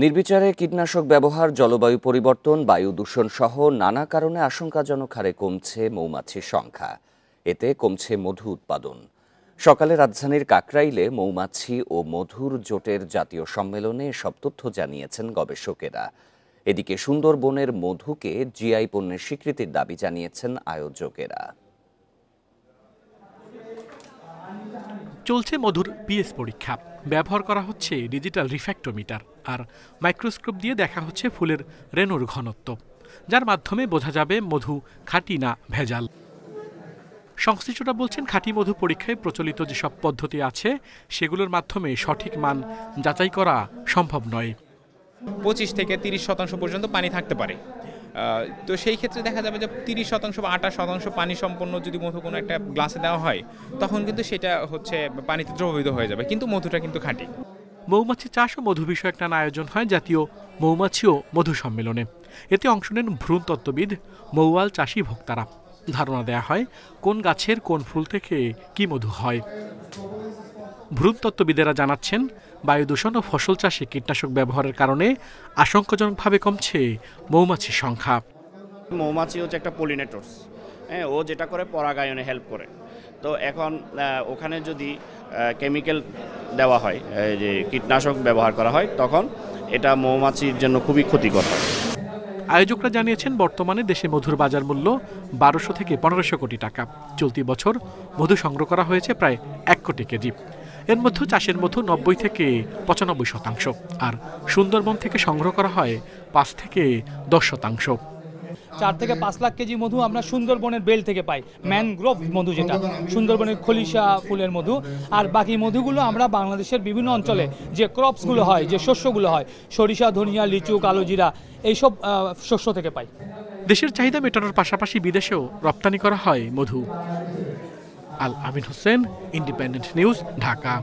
নির্বিচারে কীটনাশক ব্যবহার, জলবায়ু পরিবর্তন, বায়ু দূষণ সহ নানা কারণে আশঙ্কাজনক হারে কমছে মৌমাছির সংখ্যা। এতে কমছে মধু উৎপাদন। সকালে রাজধানীর কাকরাইলে মৌমাছি ও মধুর জোটের জাতীয় সম্মেলনে এসব তথ্য জানিয়েছেন গবেষকেরা। এদিকে সুন্দরবনের মধুকে জিআই পণ্যের স্বীকৃতির দাবি জানিয়েছেন আয়োজকেরা। চলছে মধুর পিএস পরীক্ষা। ব্যবহার করা হচ্ছে ডিজিটাল রিফ্র্যাক্টোমিটার আর মাইক্রোস্কোপ দিয়ে দেখা হচ্ছে ফুলের রেণুর ঘনত্ব, যার মাধ্যমে বোঝা যাবে মধু খাঁটি না ভেজাল। সংশ্লিষ্টরা বলছেন, খাঁটি মধু পরীক্ষায় প্রচলিত যেসব পদ্ধতি আছে সেগুলোর মাধ্যমে সঠিক মান যাচাই করা সম্ভব নয়। 25 থেকে 30% পর্যন্ত পানি থাকতে পারে। তো সেই ক্ষেত্রে দেখা যাবে যে 30% বা 28% পানি সম্পন্ন যদি মধু কোনো একটা গ্লাসে দেওয়া হয়, তখন কিন্তু সেটা হচ্ছে পানিতে দ্রবীভূত হয়ে যাবে, কিন্তু মধুটা কিন্তু খাঁটি। মৌমাছি চাষ ও মধু বিষয়ক নানা আয়োজন হয় জাতীয় মৌমাছি ও মধু সম্মেলনে। এতে অংশ নেন ভ্রূণতত্ত্ববিদ, মৌয়াল চাষি ভোক্তারা। ধারণা দেয়া হয় কোন গাছের কোন ফুল থেকে কি মধু হয়। ভ্রূণতত্ত্ববিদেরা জানাচ্ছেন, বায়ু দূষণ ও ফসল চাষে কীটনাশক ব্যবহারের কারণে আশঙ্কাজনকভাবে কমছে মৌমাছির সংখ্যা। মৌমাছি হচ্ছে একটা পলিনেটরস, হ্যাঁ, ও যেটা করে পরাগায়নে হেল্প করে। তো এখন ওখানে যদি কেমিক্যাল দেওয়া হয়, যে কীটনাশক ব্যবহার করা হয়, তখন এটা মৌমাছির জন্য খুবই ক্ষতিকর হয়। আয়োজকরা জানিয়েছেন, বর্তমানে দেশে মধুর বাজার মূল্য 1200 থেকে 1500 কোটি টাকা। চলতি বছর মধু সংগ্রহ করা হয়েছে প্রায় 1 কোটি কেজি। এর মধ্যে চাষের মধু 90 থেকে 95%, আর সুন্দরবন থেকে সংগ্রহ করা হয় 5 থেকে 10%। 4 থেকে 5 লাখ কেজি মধু আমরা সুন্দরবনের বেল থেকে পাই, ম্যানগ্রোভ মধু, যেটা সুন্দরবনের খলিশা ফুলের মধু। আর বাকি মধুগুলো আমরা বাংলাদেশের বিভিন্ন অঞ্চলে যে ক্রপসগুলো হয়, যে শস্যগুলো হয়, সরিষা, ধনিয়া, লিচু, কালোজিরা, এইসব শস্য থেকে পাই। দেশের চাহিদা মেটানোর পাশাপাশি বিদেশেও রপ্তানি করা হয় মধু। আল আমিন হোসেন, ইন্ডিপেন্ডেন্ট নিউজ, ঢাকা।